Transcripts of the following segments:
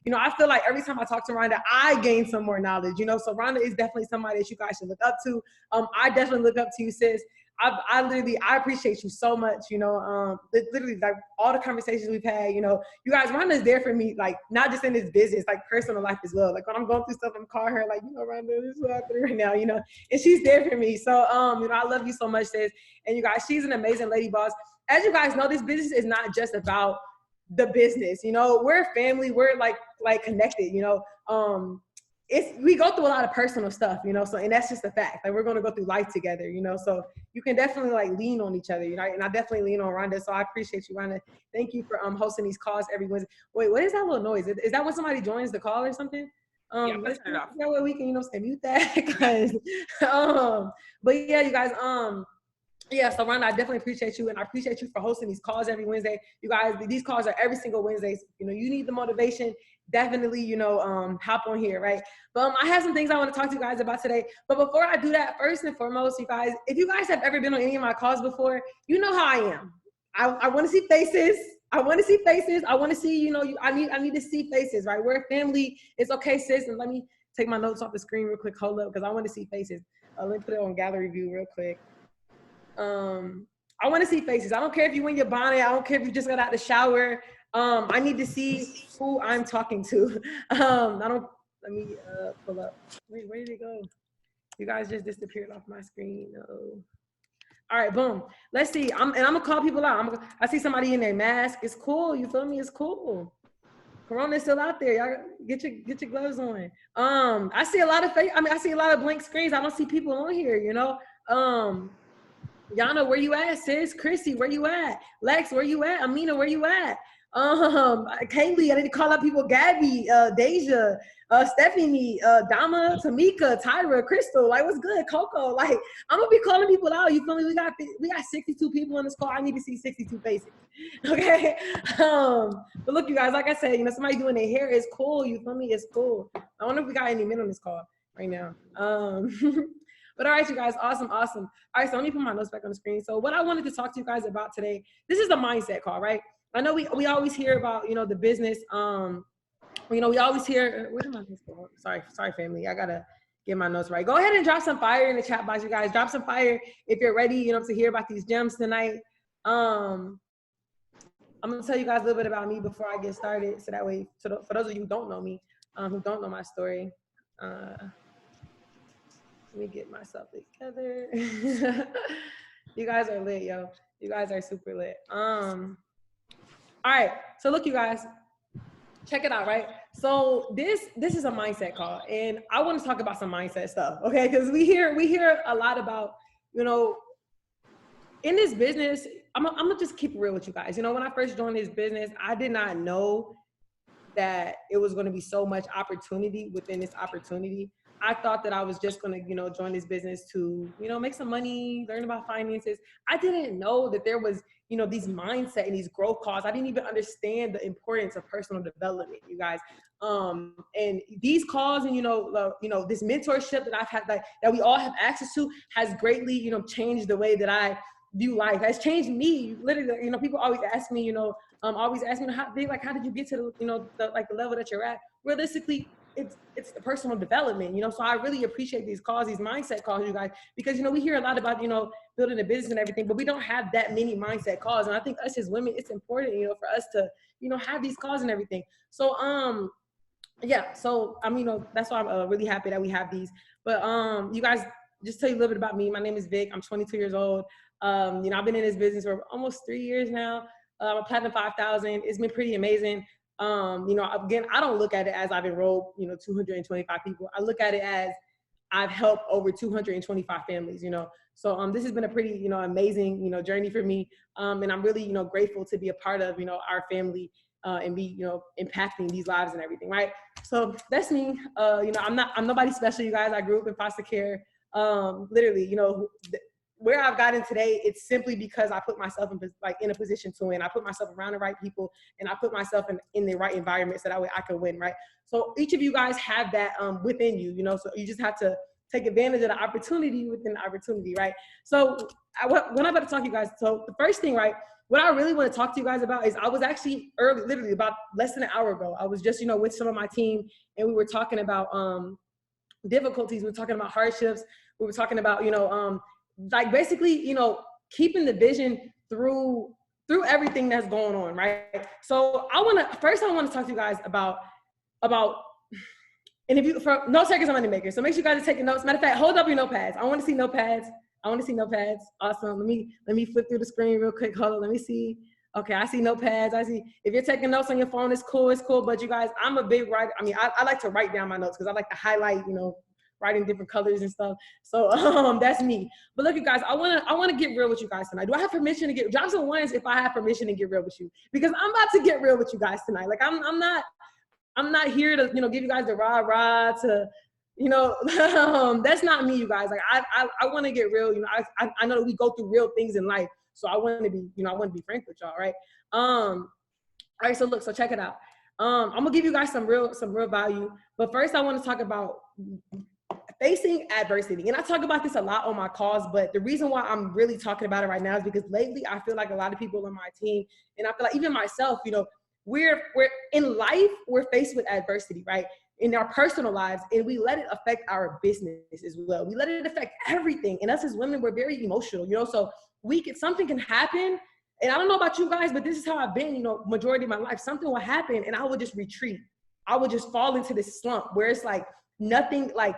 you know, I feel like every time I talk to Rhonda, I gain some more knowledge, you know, so Rhonda is definitely somebody that you guys should look up to. I definitely look up to you, sis. I appreciate you so much, you know, literally like all the conversations we've had, you know, you guys, Rhonda's there for me, like not just in this business, like personal life as well. Like when I'm going through stuff, I'm calling her like, you know, Rhonda, this is what happening right now, you know, and she's there for me. So, you know, I love you so much, sis. And you guys, she's an amazing lady boss. As you guys know, this business is not just about the business, you know, we're a family, we're like connected, you know, we go through a lot of personal stuff, you know, so, and that's just a fact. Like we're going to go through life together, you know, so you can definitely like lean on each other, you know, and I definitely lean on Rhonda. So I appreciate you, Rhonda. Thank you for hosting these calls every Wednesday. Wait, what is that little noise? Is that when somebody joins the call or something? Yeah, let's turn it off. That way we can, you know, say mute that. Because, but yeah, you guys, yeah, so Rhonda, I definitely appreciate you, and I appreciate you for hosting these calls every Wednesday. You guys, these calls are every single Wednesday. You know, you need the motivation, definitely, you know, hop on here, right? But I have some things I want to talk to you guys about today. But before I do that, first and foremost, you guys, if you guys have ever been on any of my calls before, you know how I am. I want to see faces. I want to see faces. I want to see, you know, I need to see faces, right? We're a family. It's okay, sis. And let me take my notes off the screen real quick. Hold up, because I want to see faces. Let me put it on gallery view real quick. I want to see faces. I don't care if you in your bonnet. I don't care if you just got out the shower. I need to see who I'm talking to. Let me pull up. Wait, where did it go? You guys just disappeared off my screen. No. All right, boom. Let's see. I'm gonna call people out. I see somebody in their mask. It's cool. You feel me? It's cool. Corona's still out there. Y'all get your gloves on. I see a lot of I see a lot of blank screens. I don't see people on here, you know. Yana, where you at, sis? Chrissy, where you at? Lex, where you at? Amina, where you at? Kaylee, I need to call up people. Gabby, Deja, Stephanie, Dama, Tamika, Tyra, Crystal. Like, what's good? Coco. Like, I'm gonna be calling people out. You feel me? We got 62 people on this call. I need to see 62 faces. Okay. But look, you guys, like I said, you know, somebody doing their hair is cool. You feel me? It's cool. I wonder if we got any men on this call right now. But all right, you guys, awesome. All right, so let me put my notes back on the screen. So what I wanted to talk to you guys about today, this is the mindset call, right? I know we always hear about, you know, the business. You know, we always hear, where did my notes go? Sorry, family. I gotta get my notes right. Go ahead and drop some fire in the chat box, you guys. Drop some fire if you're ready, you know, to hear about these gems tonight. I'm gonna tell you guys a little bit about me before I get started, so that way, for those of you who don't know me, who don't know my story, let me get myself together. You guys are lit, yo. You guys are super lit. All right, so look, you guys, check it out, right? So this is a mindset call, and I want to talk about some mindset stuff, okay? Because we hear a lot about, you know, in this business. I'm gonna just keep it real with you guys. You know, when I first joined this business, I did not know that it was going to be so much opportunity within this opportunity. I thought that I was just going to, you know, join this business to, you know, make some money, learn about finances. I didn't know that there was, you know, these mindset and these growth calls. I didn't even understand the importance of personal development, you guys. And these calls and, you know, this mentorship that I've had, that we all have access to, has greatly, you know, changed the way that I view life. Has changed me. Literally, you know, people always ask me, you know, how did you get to the, you know, the level that you're at? Realistically, it's the personal development, you know. So I really appreciate these calls, these mindset calls, you guys, because, you know, we hear a lot about, you know, building a business and everything, but we don't have that many mindset calls. And I think us as women, it's important, you know, for us to, you know, have these calls and everything. So yeah, so I'm, you know, that's why I'm really happy that we have these. But you guys, just tell you a little bit about me. My name is Vic. I'm 22 years old. You know, I've been in this business for almost 3 years now. I'm a Platinum 5000. It's been pretty amazing. You know, again, I don't look at it as I've enrolled, you know, 225 people. I look at it as I've helped over 225 families, you know. So this has been a pretty, you know, amazing, you know, journey for me. And I'm really, you know, grateful to be a part of, you know, our family and be, you know, impacting these lives and everything, right? So that's me. You know, I'm nobody special, you guys. I grew up in foster care. Literally, you know, where I've gotten today, it's simply because I put myself in a position to win. I put myself around the right people, and I put myself in the right environment, so that way I can win, right? So each of you guys have that within you, you know, so you just have to take advantage of the opportunity within the opportunity, right? So what I'm about to talk to you guys, so the first thing, right, what I really want to talk to you guys about is I was actually literally about less than an hour ago. I was just, you know, with some of my team, and we were talking about difficulties. We were talking about hardships. We were talking about, you know, like basically, you know, keeping the vision through everything that's going on, right? So I want to talk to you guys about, and if you, for note takers and money makers, so make sure you guys are taking notes. Matter of fact, hold up your notepads. I want to see notepads. Awesome. Let me flip through the screen real quick. Hold on. Let me see. Okay, I see notepads. I see. If you're taking notes on your phone, it's cool. But you guys, I'm a big writer. I mean, I like to write down my notes because I like to highlight, you know, writing different colors and stuff. So that's me. But look, you guys, I wanna get real with you guys tonight. Do I have permission to drop some ones if I have permission to get real with you? Because I'm about to get real with you guys tonight. Like I'm not here to, you know, give you guys the rah to, you know, that's not me, you guys. Like I want to get real. You know, I know that we go through real things in life, so I want to be, you know, I want to be frank with y'all, right? All right. So look, so check it out. I'm gonna give you guys some real value, but first I want to talk about facing adversity. And I talk about this a lot on my calls, but the reason why I'm really talking about it right now is because lately I feel like a lot of people on my team, and I feel like even myself, you know, we're in life, we're faced with adversity, right? In our personal lives, and we let it affect our business as well. We let it affect everything. And us as women, we're very emotional, you know, so something can happen. And I don't know about you guys, but this is how I've been, you know, majority of my life. Something will happen and I would just retreat. I would just fall into this slump where it's like nothing, like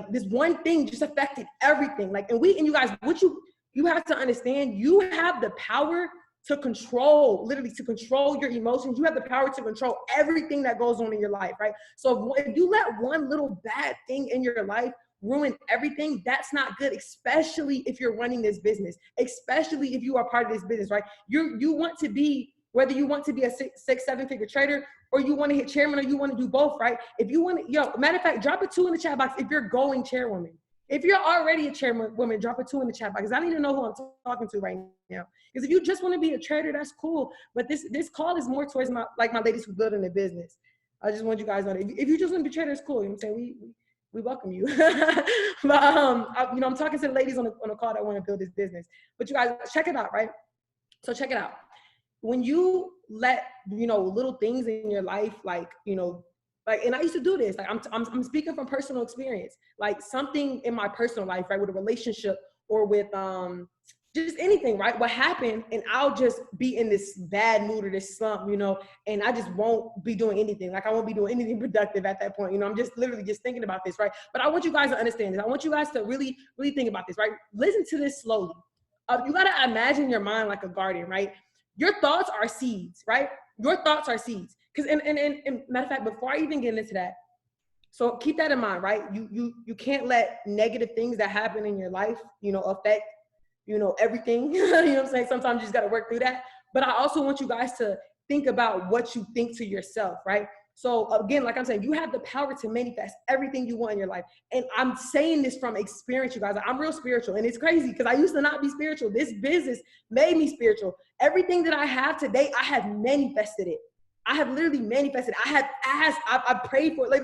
this one thing just affected everything. Like, and you guys, what you have to understand, you have the power to control, literally to control your emotions. You have the power to control everything that goes on in your life, right? So if you let one little bad thing in your life ruin everything, that's not good, especially if you're running this business, especially if you are part of this business, right? You want to be, whether you want to be a 6-7 figure trader, or you want to hit chairman, or you want to do both, right? If you want to, matter of fact, drop a 2 in the chat box if you're going chairwoman. If you're already a chairwoman, drop a 2 in the chat box, because I need to know who I'm talking to right now. Because if you just want to be a trader, that's cool. But this call is more towards my ladies who building a business. I just want you guys to know, if you just want to be a trader, it's cool. You know what I'm saying? We welcome you. But you know, I'm talking to the ladies on a call that want to build this business. But you guys, check it out, right? So check it out. When you let, you know, little things in your life, like, you know, like, and I used to do this, like I'm speaking from personal experience, like something in my personal life, right, with a relationship or with just anything, right, what happened, and I'll just be in this bad mood or this slump, you know, and I just won't be doing anything. Like I won't be doing anything productive at that point, you know. I'm just literally just thinking about this, right? But I want you guys to understand this. I want you guys to really think about this, right? Listen to this slowly. You got to imagine your mind like a garden, right? Your thoughts are seeds, right? Your thoughts are seeds. Because, and matter of fact, before I even get into that, so keep that in mind, right? You can't let negative things that happen in your life, you know, affect, you know, everything. You know what I'm saying? Sometimes you just got to work through that. But I also want you guys to think about what you think to yourself, right? So again, like I'm saying, you have the power to manifest everything you want in your life. And I'm saying this from experience, you guys. I'm real spiritual, and it's crazy because I used to not be spiritual. This business made me spiritual. Everything that I have today, I have manifested it. I have literally manifested. I have asked, I prayed for it. Like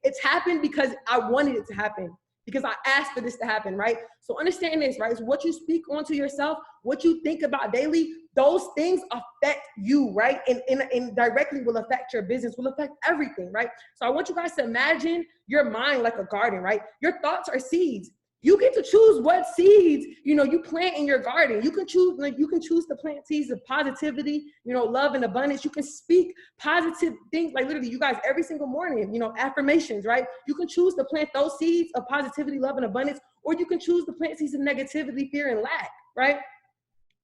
it's happened because I wanted it to happen, because I asked for this to happen, right? So understand this, right? So what you speak onto yourself, what you think about daily, those things affect you, right? And directly will affect your business, will affect everything, right? So I want you guys to imagine your mind like a garden, right? Your thoughts are seeds. You get to choose what seeds, you know, you plant in your garden. You can choose to plant seeds of positivity, you know, love and abundance. You can speak positive things, like literally, you guys, every single morning, you know, affirmations, right? You can choose to plant those seeds of positivity, love, and abundance, or you can choose to plant seeds of negativity, fear, and lack, right?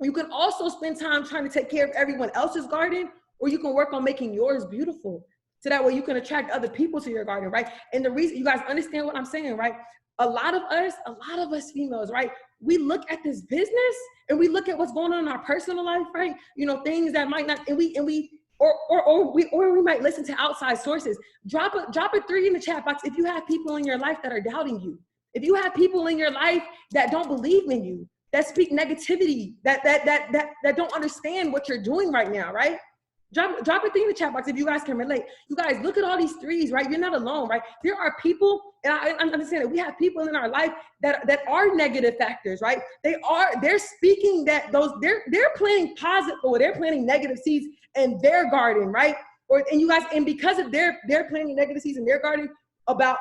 You can also spend time trying to take care of everyone else's garden, or you can work on making yours beautiful. So that way you can attract other people to your garden, right? And the reason, you guys understand what I'm saying, right? A lot of us females, right? We look at this business and we look at what's going on in our personal life, right? You know, things that might not, we might listen to outside sources. Drop a 3 in the chat box if you have people in your life that are doubting you. If you have people in your life that don't believe in you, that speak negativity, that don't understand what you're doing right now, right? Drop a thing in the chat box if you guys can relate. You guys, look at all these threes, right? You're not alone, right? There are people, and I understand that we have people in our life that are negative factors, right? They're speaking that they're planting positive, or they're planting negative seeds in their garden, right? And you guys, and because of they're planting negative seeds in their garden about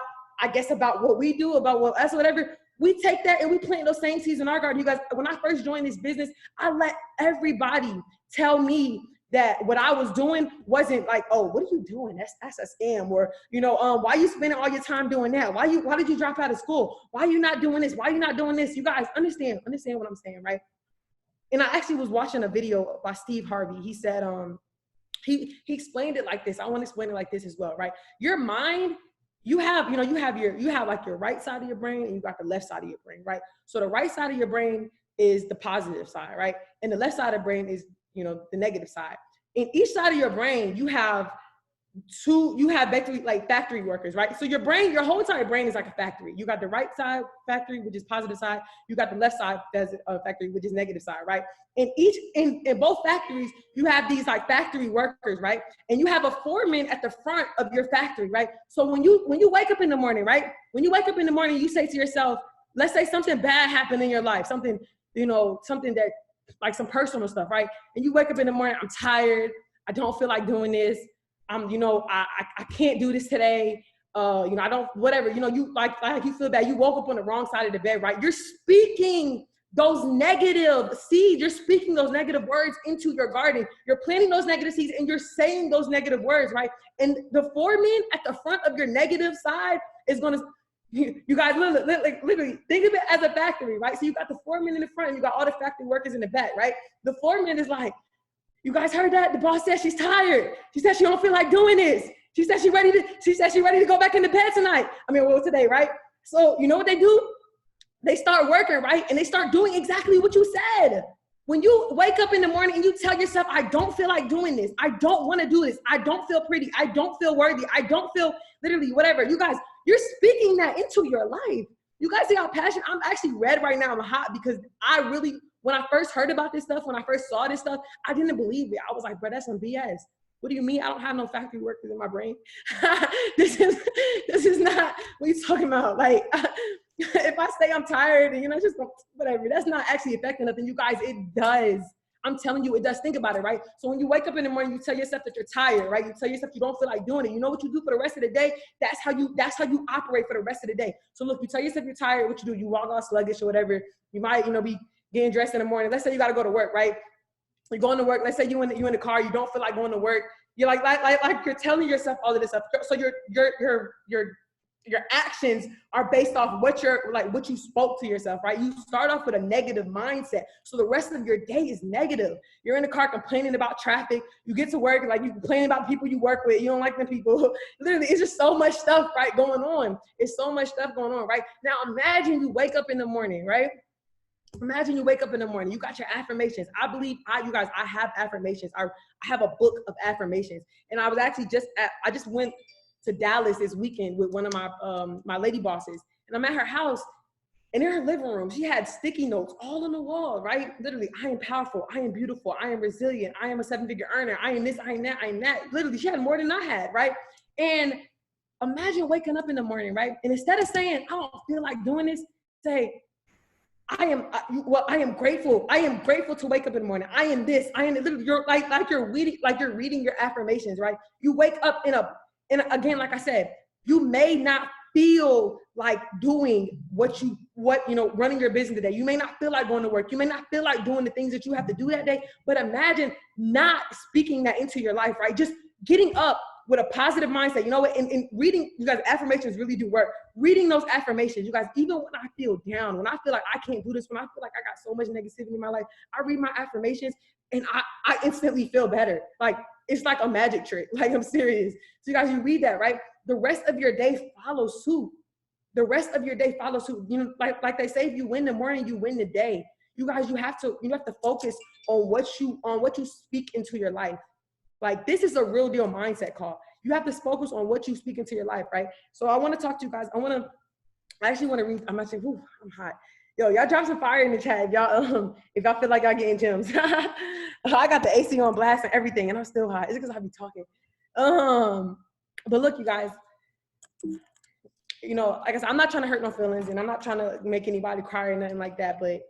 what we do, about what us, whatever, we take that and we plant those same seeds in our garden. You guys, when I first joined this business, I let everybody tell me that what I was doing wasn't like, oh, what are you doing? That's a scam. Or, why you spending all your time doing that? Why did you drop out of school? Why are you not doing this? Why are you not doing this? You guys understand what I'm saying, right? And I actually was watching a video by Steve Harvey. He said, he explained it like this. I want to explain it like this as well, right? Your mind, you have like your right side of your brain and you got the left side of your brain, right? So the right side of your brain is the positive side, right? And the left side of the brain is, the negative side. In each side of your brain, you have factory workers, right? So your whole entire brain is like a factory. You got the right side factory, which is positive side. You got the left side that's a factory, which is negative side, right? In both factories, you have these like factory workers, right? And you have a foreman at the front of your factory, right? So when you wake up in the morning, right? When you wake up in the morning, you say to yourself, let's say something bad happened in your life, something that, like some personal stuff, right? And you wake up in the morning, I'm tired. I don't feel like doing this. I can't do this today. I don't, whatever, you like you feel bad. You woke up on the wrong side of the bed, right? You're speaking those negative seeds. You're speaking those negative words into your garden. You're planting those negative seeds and you're saying those negative words, right? And the foreman at the front of your negative side is going to, you guys literally think of it as a factory, right? So you got the foreman in the front and you got all the factory workers in the back, right? The foreman is like, you guys heard that? The boss said she's tired. She said she don't feel like doing this. She said she's ready to go back into bed tonight. Today, right? So you know what they do? They start working, right? And they start doing exactly what you said. When you wake up in the morning and you tell yourself, I don't feel like doing this. I don't want to do this. I don't feel pretty. I don't feel worthy. I don't feel literally whatever. You guys, you're speaking that into your life. You guys see how passionate? I'm actually red right now. I'm hot because when I first heard about this stuff, when I first saw this stuff, I didn't believe it. I was like, bro, that's some BS. What do you mean? I don't have no factory workers in my brain. This is not what you're talking about. Like, if I say I'm tired and, just whatever, that's not actually affecting nothing. You guys, it does. I'm telling you, it does. Think about it, right? So when you wake up in the morning, you tell yourself that you're tired, right? You tell yourself you don't feel like doing it. You know what you do for the rest of the day? That's how you operate for the rest of the day. So look, you tell yourself you're tired, what you do? You walk all sluggish or whatever. You might, be getting dressed in the morning. Let's say you got to go to work, right? You're going to work. Let's say you in the car. You don't feel like going to work. You're like you're telling yourself all of this stuff. So your actions are based off what you spoke to yourself, right? You start off with a negative mindset. So the rest of your day is negative. You're in the car complaining about traffic. You get to work, like you complaining about people you work with. You don't like them people. Literally, it's just so much stuff, right, going on. It's so much stuff going on, right? Now imagine you wake up in the morning, right? Imagine you wake up in the morning, you got your affirmations. I have affirmations. I have a book of affirmations. And I was actually I just went to Dallas this weekend with one of my lady bosses. And I'm at her house, and in her living room, she had sticky notes all on the wall, right? Literally, I am powerful, I am beautiful, I am resilient, I am a 7-figure earner, I am this, I am that, I am that. Literally, she had more than I had, right? And imagine waking up in the morning, right? And instead of saying, I don't feel like doing this, say, I am grateful. I am grateful to wake up in the morning. I am this. I am literally. You're you're reading your affirmations, right? You wake up and again, like I said, you may not feel like doing running your business today. You may not feel like going to work. You may not feel like doing the things that you have to do that day. But imagine not speaking that into your life, right? Just getting up with a positive mindset. You know what? And reading, you guys, affirmations really do work. Reading those affirmations, you guys, even when I feel down, when I feel like I can't do this, when I feel like I got so much negativity in my life, I read my affirmations and I instantly feel better. Like, it's like a magic trick. Like, I'm serious. So you guys, you read that, right? The rest of your day follows suit. The rest of your day follows suit. Like they say, if you win the morning, you win the day. You guys, you have to focus on what you speak into your life. Like, this is a real deal mindset call. You have to focus on what you speak into your life, right? So I want to talk to you guys. I actually want to read. I'm actually, I'm hot. Yo, y'all drop some fire in the chat, if y'all feel like y'all getting gems. I got the AC on blast and everything, and I'm still hot. Is it because I be talking? But look, you guys, you know, like I said, I'm not trying to hurt no feelings, and I'm not trying to make anybody cry or nothing like that. But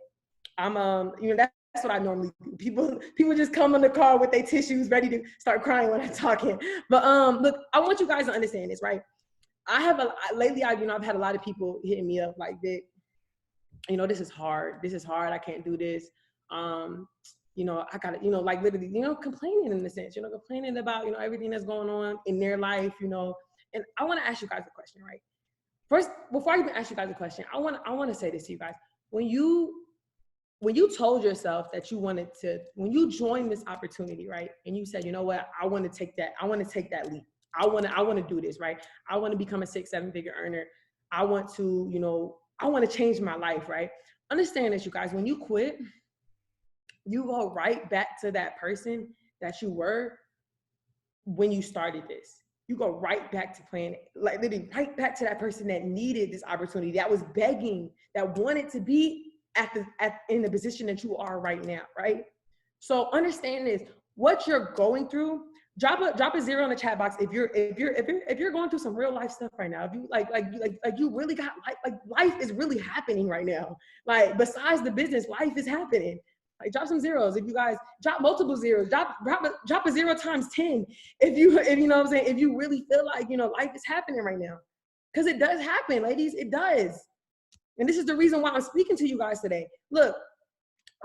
I'm, you know, that's what I normally do. People just come in the car with their tissues ready to start crying when I'm talking. But look, I want you guys to understand this, right? Lately, you know, I've had a lot of people hitting me up like that. You know, this is hard. This is hard. I can't do this. You know, I gotta, you know, like literally, you know, complaining in a sense, you know, complaining about, you know, everything that's going on in their life, you know. And I want to ask you guys a question, right? First, before I even ask you guys a question, I want to say this to you guys. When you told yourself that you wanted to, when you joined this opportunity, right? And you said, you know what, I want to take that leap. I want to do this, right? I want to become a 6-7 figure earner. I want to, you know, I want to change my life, right? Understand this, you guys, when you quit, you go right back to that person that you were when you started this. You go right back to playing, like literally right back to that person that needed this opportunity, that was begging, that wanted to be in the position that you are right now, right? So understand this, what you're going through, drop a 0 in the chat box if you're going through some real life stuff right now. If you like you really got life is really happening right now. Like besides the business, life is happening. Like drop some zeros. If you guys drop multiple zeros, drop a 0 times 10. If you know what I'm saying, if you really feel like, you know, life is happening right now. Because it does happen, ladies, it does. And this is the reason why I'm speaking to you guys today. Look,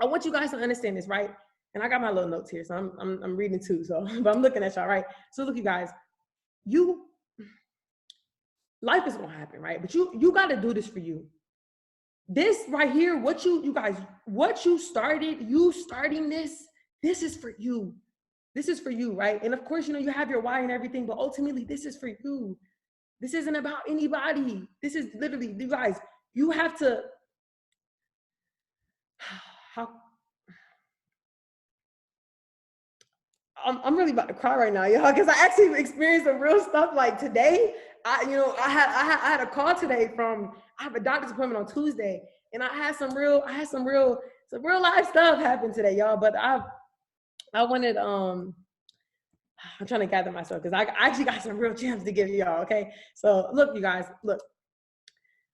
I want you guys to understand this, right? And I got my little notes here, so I'm reading too. So, but I'm looking at y'all, right? So look, you guys, life is gonna happen, right? But you got to do this for you. This right here, what you guys starting this is for you. This is for you, right? And of course, you know, you have your why and everything, but ultimately, this is for you. This isn't about anybody. This is literally, you guys, you have to. I'm really about to cry right now, y'all, because I actually experienced some real stuff. Like today, I had a call today I have a doctor's appointment on Tuesday, and I had some real life stuff happen today, y'all. But I wanted, I'm trying to gather myself because I actually got some real gems to give y'all. Okay, so look, you guys, look.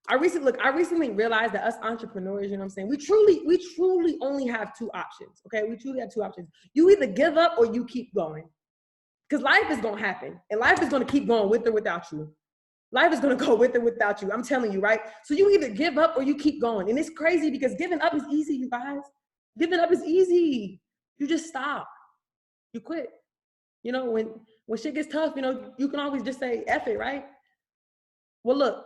I recently realized that us entrepreneurs, you know what I'm saying, we truly only have 2 options, okay? We truly have 2 options. You either give up or you keep going. Because life is going to happen, and life is going to keep going with or without you. Life is going to go with or without you. I'm telling you, right? So you either give up or you keep going. And it's crazy because giving up is easy, you guys. Giving up is easy. You just stop. You quit. You know, when shit gets tough, you know, you can always just say, F it, right? Well, look.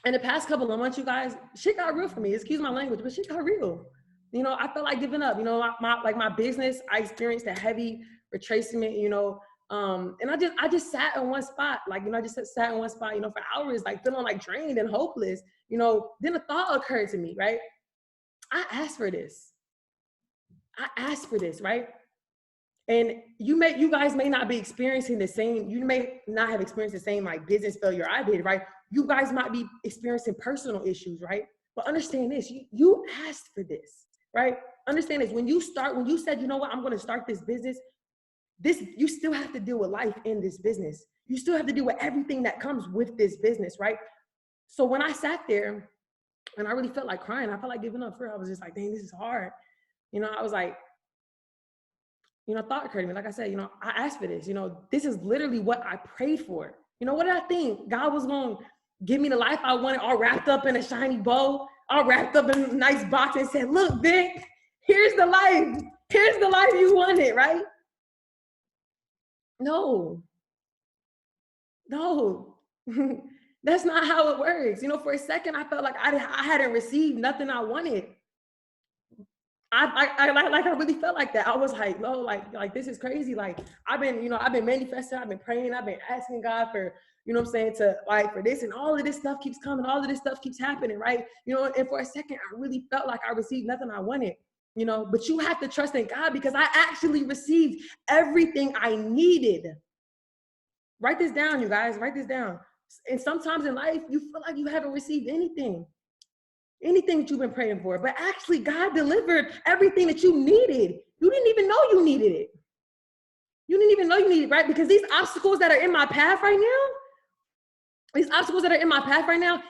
In the past couple of months, you guys, shit got real for me. Excuse my language, but shit got real. You know, I felt like giving up. You know, my business, I experienced a heavy retracement. You know, and I just sat in one spot. Like, you know, I just sat in one spot. You know, for hours, like feeling like drained and hopeless. You know, then a thought occurred to me. Right, I asked for this. Right. And you guys may not be experiencing the same, you may not have experienced the same like business failure I did, right? You guys might be experiencing personal issues, right? But understand this, you asked for this, right? Understand this, when you said, you know what, I'm gonna start this business, you still have to deal with life in this business. You still have to deal with everything that comes with this business, right? So when I sat there and I really felt like crying, I felt like giving up for real. I was just like, dang, this is hard. You know, I was like, you know, thought occurred to me. Like I said, you know, I asked for this. You know, this is literally what I prayed for. You know, what did I think? God was going to give me the life I wanted, all wrapped up in a shiny bow, all wrapped up in a nice box, and said, look, Vic, here's the life. Here's the life you wanted, right? No. That's not how it works. You know, for a second, I felt like I hadn't received nothing I wanted. I really felt like that. I was like, no, like this is crazy. Like I've been manifesting, I've been praying, I've been asking God for, you know what I'm saying, to like for this, and all of this stuff keeps coming, all of this stuff keeps happening, right? You know, and for a second, I really felt like I received nothing I wanted, you know, but you have to trust in God because I actually received everything I needed. Write this down, you guys, write this down. And sometimes in life, you feel like you haven't received anything. anything that you've been praying for, but actually God delivered everything that you needed. You didn't even know you needed it. You didn't even know you needed it, right? Because these obstacles that are in my path right now,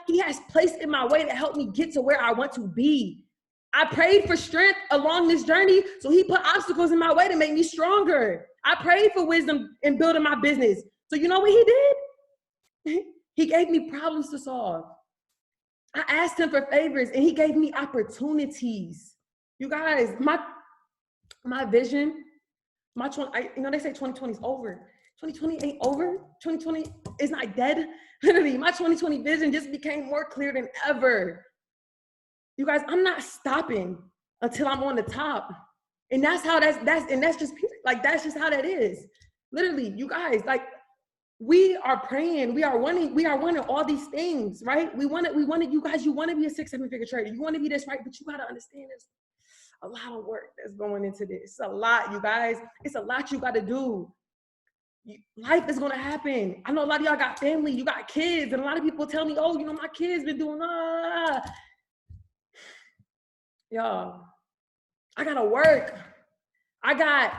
he has placed in my way to help me get to where I want to be. I prayed for strength along this journey, so he put obstacles in my way to make me stronger. I prayed for wisdom in building my business. So you know what he did? He gave me problems to solve. I asked him for favors and he gave me opportunities. You guys, my vision, they say 2020 is over. 2020 ain't over. 2020 is not dead. Literally, my 2020 vision just became more clear than ever. You guys, I'm not stopping until I'm on the top. And that's how that's just like, that's just how that is. Literally, you guys, like, we are praying, we are wanting all these things, right? We want it, you guys, you want to be a 6-7 figure trader. You want to be this, right? But you got to understand there's a lot of work that's going into this. It's a lot, you guys. It's a lot you got to do. Life is going to happen. I know a lot of y'all got family, you got kids, and a lot of people tell me, oh, you know, my kids been doing, Y'all, I got to work. I got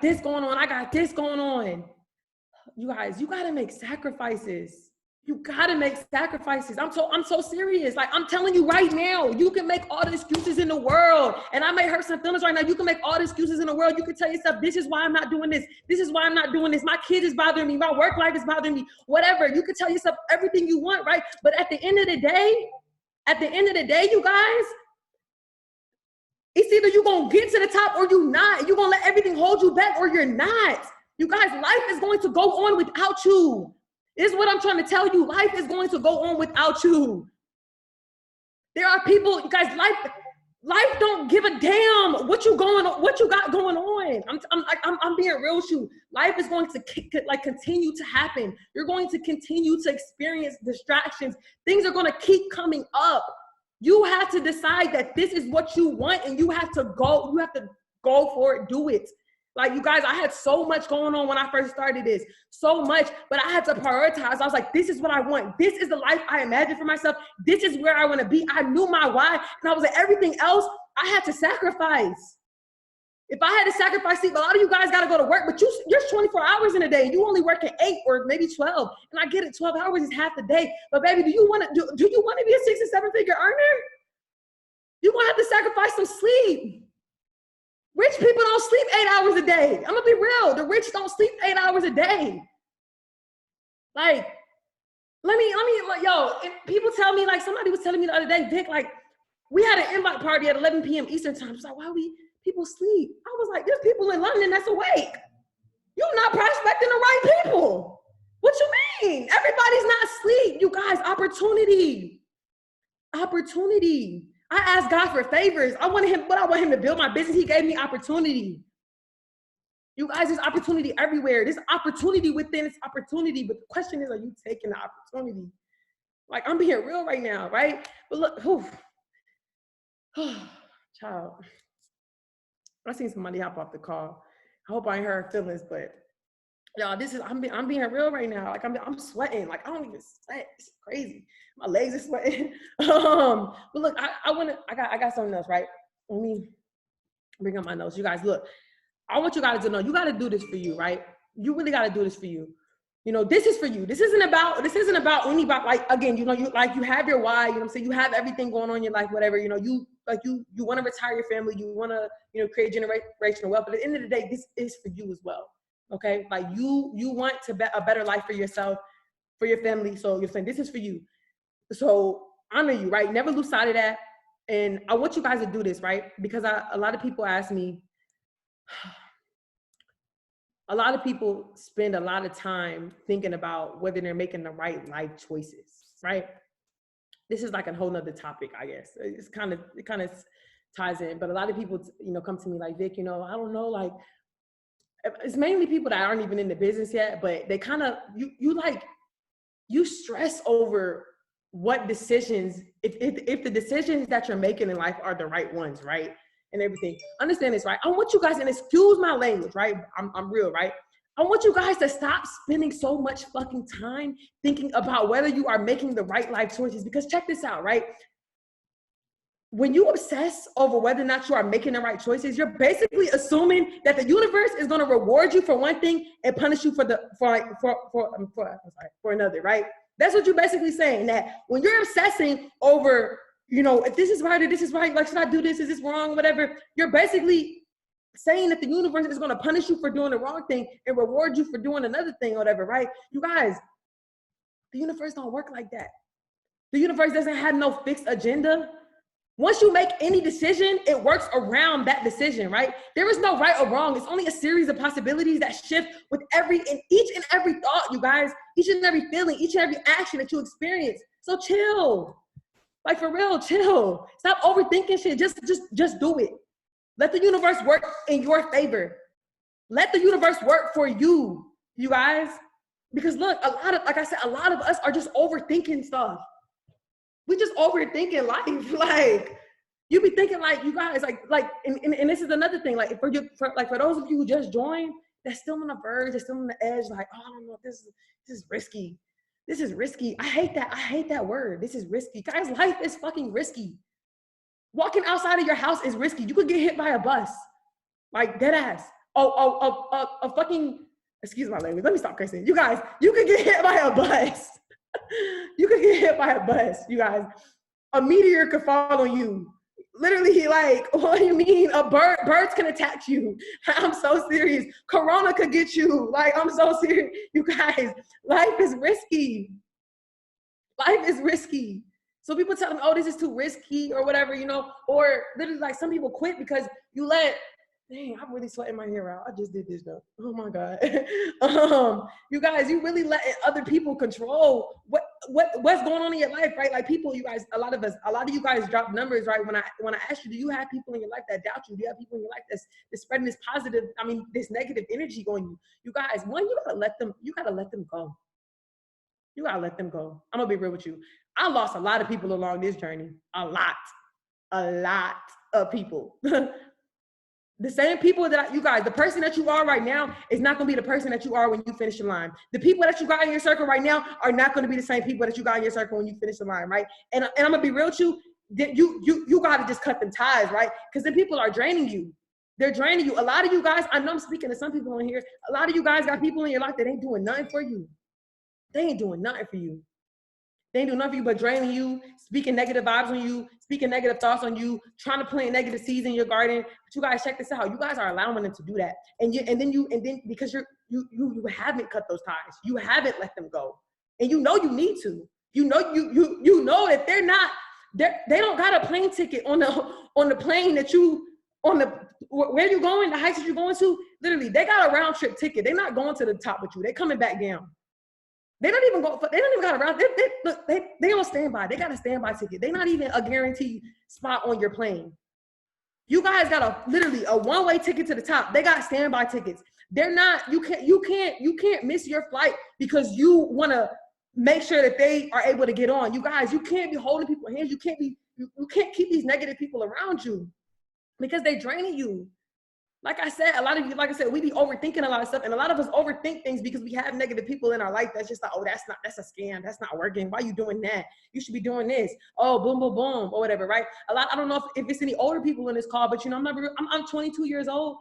this going on. I got this going on. You guys, you got to make sacrifices. You got to make sacrifices. I'm so serious. Like, I'm telling you right now, you can make all the excuses in the world. And I may hurt some feelings right now. You can make all the excuses in the world. You can tell yourself, this is why I'm not doing this. This is why I'm not doing this. My kid is bothering me. My work life is bothering me. Whatever. You can tell yourself everything you want, right? But at the end of the day, you guys, it's either you're going to get to the top or you're not. You're going to let everything hold you back or you're not. You guys, life is going to go on without you. This is what I'm trying to tell you. Life is going to go on without you. There are people, you guys, life don't give a damn what you got going on. I'm being real with you. Life is going to continue to happen. You're going to continue to experience distractions. Things are going to keep coming up. You have to decide that this is what you want, and you have to go for it, do it. Like, you guys, I had so much going on when I first started this, so much, but I had to prioritize. I was like, this is what I want. This is the life I imagined for myself. This is where I want to be. I knew my why, and I was like, everything else, I had to sacrifice. If I had to sacrifice sleep, a lot of you guys got to go to work, but you're 24 hours in a day. You only work at 8 or maybe 12, and I get it, 12 hours is half the day. But baby, do you want to be a 6 and 7 figure earner? You're going to have to sacrifice some sleep. Rich people don't sleep 8 hours a day. I'm gonna be real. The rich don't sleep 8 hours a day. Like, people tell me, like, somebody was telling me the other day, Vic, like, we had an invite party at 11 p.m. Eastern time. She's like, why people sleep? I was like, there's people in London that's awake. You're not prospecting the right people. What you mean? Everybody's not asleep. You guys, opportunity. I asked God for favors. I want him to build my business. He gave me opportunity. You guys, there's opportunity everywhere. There's opportunity within this opportunity. But the question is, are you taking the opportunity? Like, I'm being real right now, right? But look, child. I seen somebody hop off the call. I hope I ain't hurt feelings, but y'all, I'm being real right now. Like, I'm sweating. Like, I don't even sweat. It's crazy. My legs are sweating. But look, I got something else, right? Let me bring up my notes. You guys, look, I want you guys to know, you got to do this for you, right? You really got to do this for you. You know, this is for you. This isn't about anybody. Like, again, you know, you have your why, you know what I'm saying? You have everything going on in your life, whatever, you know, you want to retire your family. You want to, you know, create generational wealth. But at the end of the day, this is for you as well. Okay. Like, you want a better life for yourself, for your family. So you're saying this is for you. So honor you, right? Never lose sight of that. And I want you guys to do this, right? Because a lot of people ask me, a lot of people spend a lot of time thinking about whether they're making the right life choices, right? This is like a whole nother topic, I guess. It kind of ties in, but a lot of people, you know, come to me like, Vic, you know, I don't know, like, it's mainly people that aren't even in the business yet, but they kind of, you stress over what decisions, if the decisions that you're making in life are the right ones, right? And everything. Understand this, right? I want you guys, and excuse my language, right? I'm real, right? I want you guys to stop spending so much fucking time thinking about whether you are making the right life choices, because check this out, right? when you obsess over whether or not you are making the right choices, you're basically assuming that the universe is going to reward you for one thing and punish you for another, right? That's what you're basically saying, that when you're obsessing over, you know, if this is right or this is right, like, should I do this? Is this wrong? Whatever. You're basically saying that the universe is going to punish you for doing the wrong thing and reward you for doing another thing or whatever, right? You guys, the universe don't work like that. The universe doesn't have no fixed agenda. Once you make any decision, it works around that decision, right? There is no right or wrong. It's only a series of possibilities that shift with each and every thought, you guys, each and every feeling, each and every action that you experience. So chill. Like, for real, chill. Stop overthinking shit. Just do it. Let the universe work in your favor. Let the universe work for you, you guys. Because look, like I said, a lot of us are just overthinking stuff. We just overthinking life. Like, you be thinking, like, you guys, and this is another thing. Like, for those of you who just joined, that's still on the verge, that's still on the edge. Like, oh, I don't know, this is risky. This is risky. I hate that word. This is risky. Guys, life is fucking risky. Walking outside of your house is risky. You could get hit by a bus, like, dead ass. A fucking, excuse my language. Let me stop cursing. You guys, you could get hit by a bus. You could get hit by a bus, you guys. A meteor could fall on you. Literally, like, what do you mean? Birds can attack you. I'm so serious. Corona could get you. Like, I'm so serious. You guys, life is risky. Life is risky. So people tell them, oh, this is too risky or whatever, you know, or literally, like, some people quit because you let, dang, I'm really sweating my hair out. I just did this though. Oh my God. You guys, you really letting other people control what's going on in your life, right? Like, people, you guys, a lot of you guys drop numbers, right? When I asked you, do you have people in your life that doubt you? Do you have people in your life that's spreading this this negative energy on you? You guys, one, you gotta let them go. You gotta let them go. I'm gonna be real with you. I lost a lot of people along this journey. A lot of people. The same people that you guys, the person that you are right now is not going to be the person that you are when you finish the line. The people that you got in your circle right now are not going to be the same people that you got in your circle when you finish the line, right? And I'm going to be real with you, you got to just cut them ties, right? Because then people are draining you. They're draining you. A lot of you guys, I know I'm speaking to some people in here, a lot of you guys got people in your life that ain't doing nothing for you. They ain't doing nothing for you. They ain't doing nothing for you but draining you, speaking negative vibes on you, speaking negative thoughts on you, trying to plant negative seeds in your garden. But you guys, check this out. You guys are allowing them to do that. And then because you haven't cut those ties. You haven't let them go. And you know you need to. You know that they don't got a plane ticket on the plane that you where you going, the heights that you're going to. Literally, they got a round trip ticket. They're not going to the top with you. They're coming back down. They don't even got around. They on standby. They got a standby ticket. They're not even a guaranteed spot on your plane. You guys got literally a one-way ticket to the top. They got standby tickets. They're not, you can't miss your flight because you want to make sure that they are able to get on. You guys, you can't be holding people's hands. You can't keep these negative people around you because they're draining you. Like I said, a lot of you, like I said, we be overthinking a lot of stuff, and a lot of us overthink things because we have negative people in our life that's just like, oh, that's a scam, that's not working. Why are you doing that? You should be doing this. Oh, boom, boom, boom, or whatever, right? I don't know if it's any older people in this call, but you know, I'm 22 years old.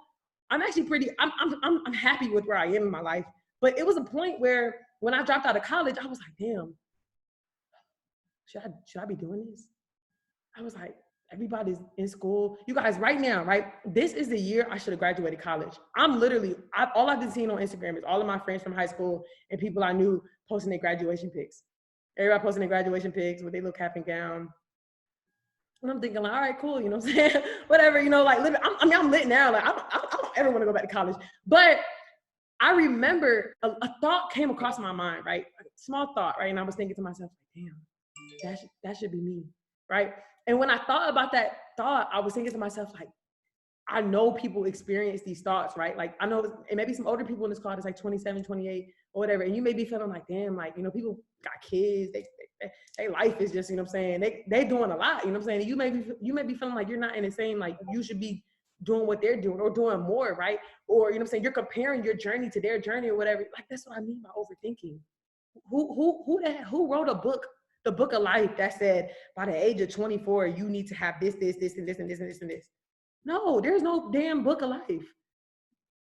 I'm actually I'm happy with where I am in my life. But it was a point where when I dropped out of college, I was like, damn, should I be doing this? I was like, everybody's in school. You guys, right now, right? This is the year I should have graduated college. All I've been seeing on Instagram is all of my friends from high school and people I knew posting their graduation pics. Everybody posting their graduation pics with their little cap and gown. And I'm thinking like, all right, cool, you know what I'm saying? Whatever, you know, like, I'm lit now. Like, I don't ever want to go back to college. But I remember a thought came across my mind, right? A small thought, right? And I was thinking to myself, damn, that should be me, right? And when I thought about that thought, I was thinking to myself, like, I know people experience these thoughts, right? Like, I know, and maybe some older people in this call, it's like 27, 28, or whatever. And you may be feeling like, damn, like, you know, people got kids, they life is just, you know what I'm saying? They doing a lot, you know what I'm saying? And you may be feeling like you're not in the same, like, you should be doing what they're doing or doing more, right? Or, you know what I'm saying? You're comparing your journey to their journey or whatever. Like, that's what I mean by overthinking. Who wrote a book the book of life that said by the age of 24, you need to have this, this, this, and this, and this, and this, and this. No, there's no damn book of life.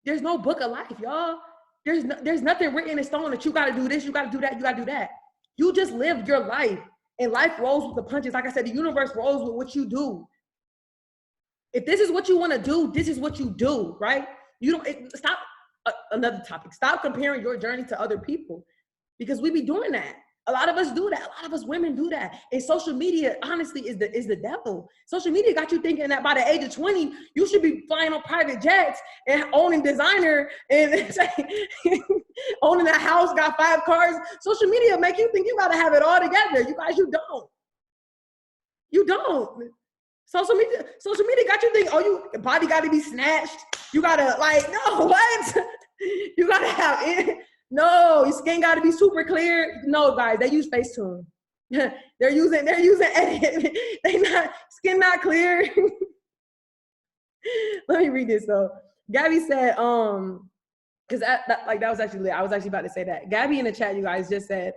There's no book of life, y'all. There's nothing written in stone that you got to do this, you got to do that, you got to do that. You just live your life, and life rolls with the punches. Like I said, the universe rolls with what you do. If this is what you want to do, this is what you do, right? You don't stop. Another topic. Stop comparing your journey to other people, because we be doing that. A lot of us do that. A lot of us women do that. And social media, honestly, is the devil. Social media got you thinking that by the age of 20, you should be flying on private jets and owning designer and owning a house, got 5 cars. Social media make you think you gotta have it all together. You guys, you don't. You don't. Social media got you think, oh, your body gotta be snatched. You gotta no, what? You gotta have it. No, your skin got to be super clear. No, guys, they use Facetune. they're using edit. Skin not clear. Let me read this though. Gabby said, because that was actually lit. I was actually about to say that. Gabby in the chat, you guys, just said,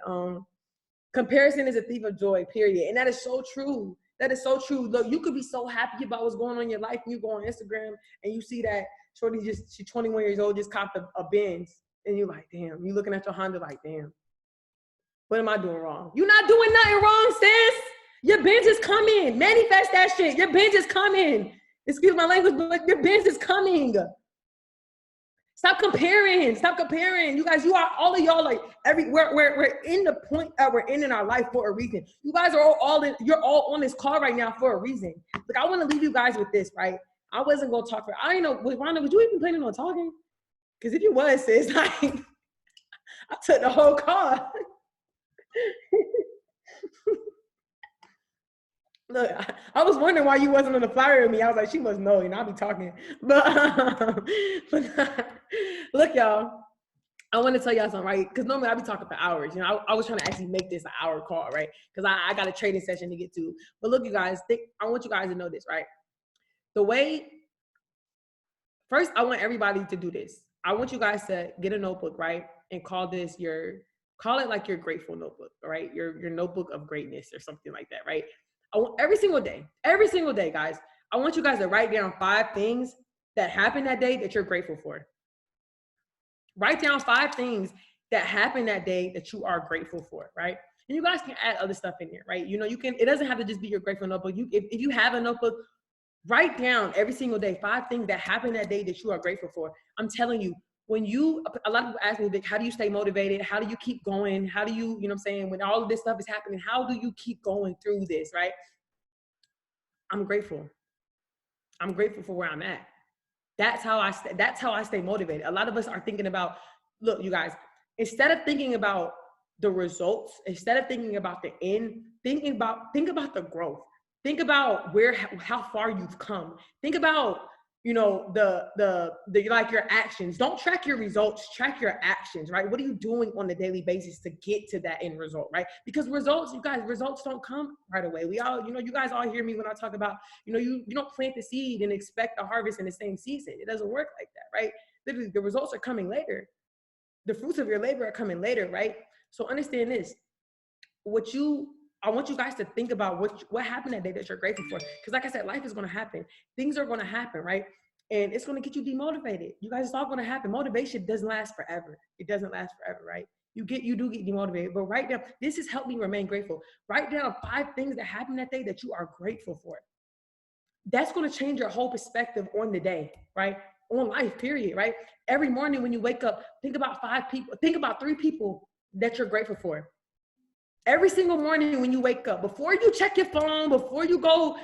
comparison is a thief of joy, period. And that is so true. That is so true. Look, you could be so happy about what's going on in your life, and you go on Instagram and you see that shorty she's 21 years old, just copped a Benz. And you're like, damn, you looking at your Honda like, damn, what am I doing wrong? You're not doing nothing wrong, sis. Your Benz is coming. Manifest that shit. Your Benz is coming. Excuse my language, but your Benz is coming. Stop comparing. Stop comparing. You guys, all of y'all we're in the point that we're in our life for a reason. You guys are you're all on this call right now for a reason. Like, I want to leave you guys with this, right? I wasn't going to talk for, I didn't know, Rhonda, was you even planning on talking? Because if you was, sis, I took the whole call. Look, I was wondering why you wasn't on the flyer with me. I was like, she must know, I'll be talking. But look, y'all, I want to tell y'all something, right? Because normally I be talking for hours. I was trying to actually make this an hour call, right? Because I got a trading session to get to. But look, you guys, I want you guys to know this, right? First, I want everybody to do this. I want you guys to get a notebook, right? And call it like your grateful notebook, right? Your notebook of greatness or something like that, right? I want every single day, guys, I want you guys to write down 5 things that happened that day that you're grateful for. Write down 5 things that happened that day that you are grateful for, right? And you guys can add other stuff in here, right? It doesn't have to just be your grateful notebook. If you have a notebook, write down every single day 5 things that happened that day that you are grateful for. I'm telling you, a lot of people ask me, Vic, how do you stay motivated? How do you keep going? How do you, when all of this stuff is happening, how do you keep going through this, right? I'm grateful. I'm grateful for where I'm at. That's how I stay motivated. A lot of us are thinking about, look, you guys, instead of thinking about the results, instead of thinking about the end, think about the growth. Think about how far you've come. Think about, your actions. Don't track your results, track your actions, right? What are you doing on a daily basis to get to that end result, right? Because results don't come right away. We all, you guys all hear me when I talk about, you don't plant the seed and expect the harvest in the same season. It doesn't work like that, right? Literally, the results are coming later. The fruits of your labor are coming later, right? So understand this. I want you guys to think about what happened that day that you're grateful for. Because like I said, life is going to happen. Things are going to happen, right? And it's going to get you demotivated. You guys, it's all going to happen. Motivation doesn't last forever. It doesn't last forever, right? You do get demotivated. But write down, this has helped me remain grateful. Write down 5 things that happened that day that you are grateful for. That's going to change your whole perspective on the day, right? On life, period, right? Every morning when you wake up, think about 5 people. Think about 3 people that you're grateful for. Every single morning when you wake up, before you check your phone, before you go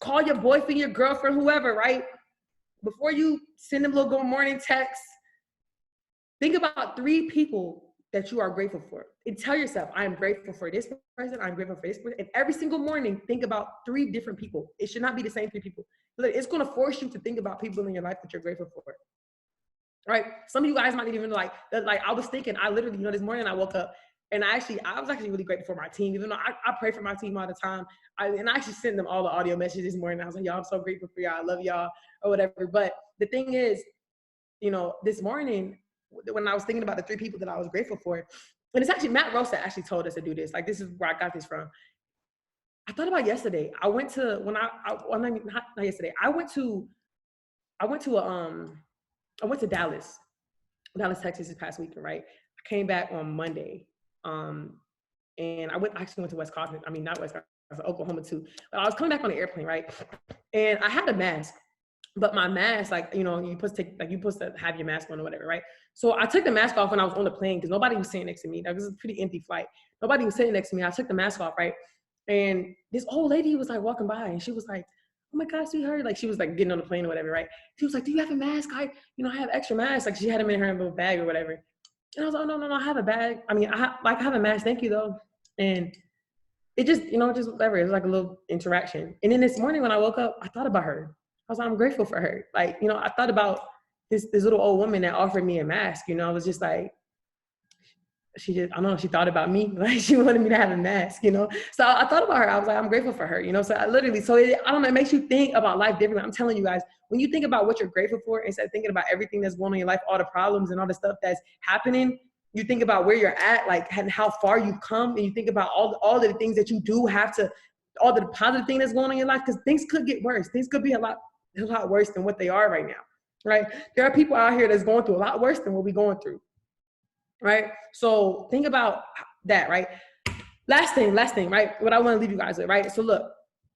call your boyfriend, your girlfriend, whoever, right? Before you send them a little good morning text, think about 3 people that you are grateful for. And tell yourself, I am grateful for this person, I'm grateful for this person. And every single morning, think about 3 different people. It should not be the same 3 people. It's going to force you to think about people in your life that you're grateful for. Right? Some of you guys might even know, like I was thinking, I literally, this morning I woke up, and I was actually really grateful for my team, even though I pray for my team all the time. I actually sent them all the audio messages this morning. I was like, y'all, I'm so grateful for y'all. I love y'all or whatever. But the thing is, this morning, when I was thinking about the 3 people that I was grateful for, and it's actually Matt Rosa actually told us to do this. Like, this is where I got this from. I thought about yesterday. I went to not yesterday. I went to Dallas, Texas this past weekend, right? I came back on Monday. And I actually went to West Coast. I mean, not West Coast, Oklahoma too. But I was coming back on the airplane, right? And I had a mask, but my mask, like, you know, you're supposed to have your mask on or whatever, right? So I took the mask off when I was on the plane because nobody was sitting next to me. That was a pretty empty flight. Nobody was sitting next to me. I took the mask off, right? And this old lady was like walking by, and she was like, "Oh my gosh, sweetheart!" Like, she was like getting on the plane or whatever, right? She was like, "Do you have a mask? I have extra masks." Like, she had them in her little bag or whatever. And I was like, "Oh, no, I have a bag. I mean, I have a mask. Thank you, though." And it just, just whatever. It was like a little interaction. And then this morning when I woke up, I thought about her. I was like, I'm grateful for her. Like, I thought about this little old woman that offered me a mask. I was just like, she thought about me. Like, she wanted me to have a mask, So I thought about her. I was like, I'm grateful for her, So I literally, I don't know, it makes you think about life differently. I'm telling you guys, when you think about what you're grateful for, instead of thinking about everything that's going on in your life, all the problems and all the stuff that's happening, you think about where you're at, like, and how far you've come, and you think about all the things that you do have to, all the positive thing that's going on in your life, because things could get worse. Things could be a lot worse than what they are right now, right? There are people out here that's going through a lot worse than what we're going through, right? So think about that, right? Last thing, right? What I want to leave you guys with, right? So look,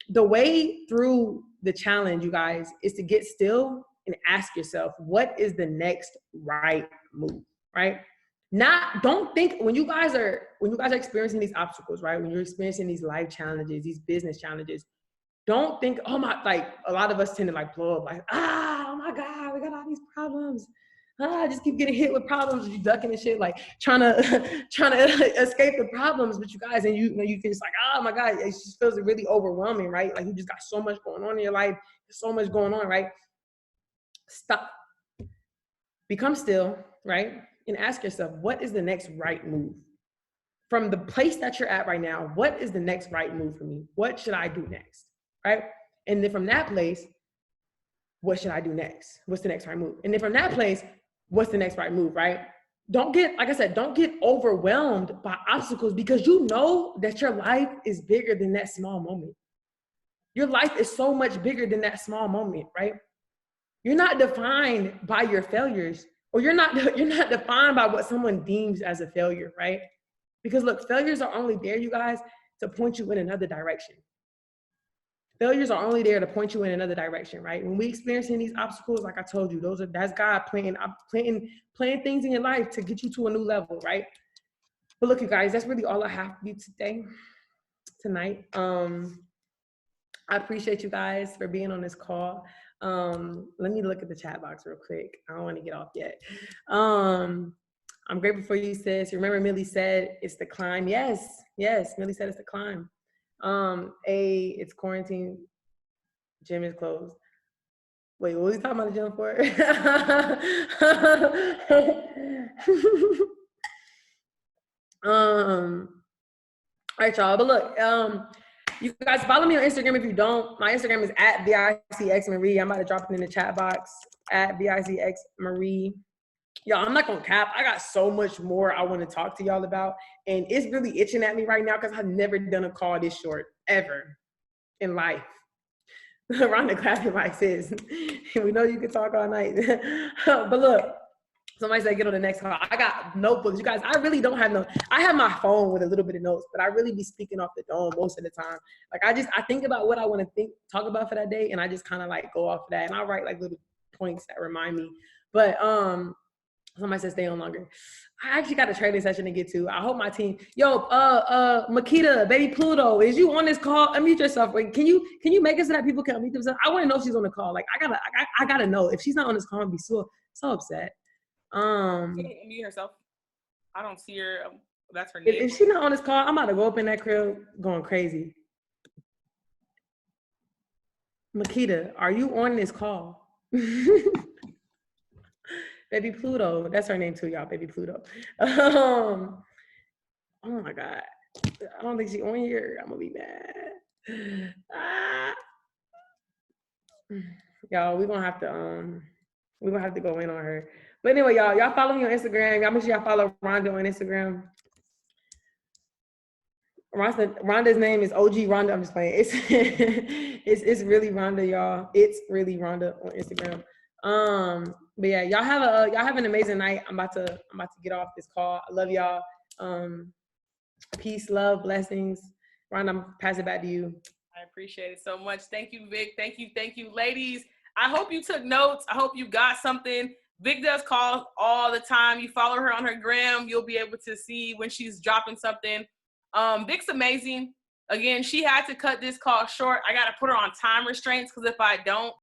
the way through the challenge, you guys, is to get still and ask yourself, what is the next right move, right? Don't think when you guys are experiencing these obstacles, right? When you're experiencing these life challenges, these business challenges, don't think, oh my, like, a lot of us tend to like blow up, like, oh my God, we got all these problems. I just keep getting hit with problems. You ducking and shit, like trying to escape the problems. But you guys, and you feel just like, oh my God, it just feels really overwhelming, right? Like, you just got so much going on in your life, so much going on, right? Stop. Become still, right? And ask yourself, what is the next right move? From the place that you're at right now, what is the next right move for me? What should I do next, right? And then from that place, what should I do next? What's the next right move? And then from that place, what's the next right move, right? Don't get overwhelmed by obstacles, because you know that your life is bigger than that small moment. Your life is so much bigger than that small moment, right? You're not defined by your failures, or you're not defined by what someone deems as a failure, right? Because look, failures are only there, you guys, to point you in another direction. Failures are only there to point you in another direction, right? When we experiencing these obstacles, like I told you, that's God planting things in your life to get you to a new level, right? But look, you guys, that's really all I have for you tonight. I appreciate you guys for being on this call. Let me look at the chat box real quick. I don't want to get off yet. I'm grateful for you, sis. Remember, Millie said it's the climb. Yes, Millie said it's the climb. It's quarantine. Gym is closed. Wait, what are we talking about the gym for? All right, y'all. But look, you guys follow me on Instagram if you don't. My Instagram is @VICXMarie. I'm about to drop it in the chat box, @VICXMarie. Y'all, I'm not gonna cap. I got so much more I want to talk to y'all about. And it's really itching at me right now because I've never done a call this short, ever, in life. Rhonda clapping like sis. We know you can talk all night. But look, somebody said get on the next call. I got notebooks. You guys, I really don't have I have my phone with a little bit of notes, but I really be speaking off the dome most of the time. Like, I think about what I want to talk about for that day, and I just kind of like go off of that. And I write like little points that remind me. But somebody said stay on longer. I actually got a training session to get to. I hope my team, Makita, baby Pluto, is you on this call? Unmute yourself. Wait, can you make it so that people can unmute themselves? I want to know if she's on the call. Like, I gotta know. If she's not on this call, I'm gonna be so upset. She can unmute herself. I don't see her. That's her name. If she's not on this call, I'm about to go up in that crib going crazy. Makita, are you on this call? Baby Pluto, that's her name too, y'all. Baby Pluto. Oh my God, I don't think she's on here. I'm gonna be mad. Y'all, we're gonna have to go in on her. But anyway, y'all follow me on Instagram. Y'all make sure y'all follow Rhonda on Instagram. Rhonda's name is OG Rhonda. I'm just playing. It's really Rhonda, y'all. It's really Rhonda on Instagram. But yeah, y'all have an amazing night. I'm about to get off this call. I love y'all. Peace, love, blessings. Rhonda, I'm pass it back to you. I appreciate it so much. Thank you, Vic. Thank you, ladies. I hope you took notes. I hope you got something. Vic does calls all the time. You follow her on her gram, you'll be able to see when she's dropping something. Vic's amazing. Again, she had to cut this call short. I got to put her on time restraints because if I don't,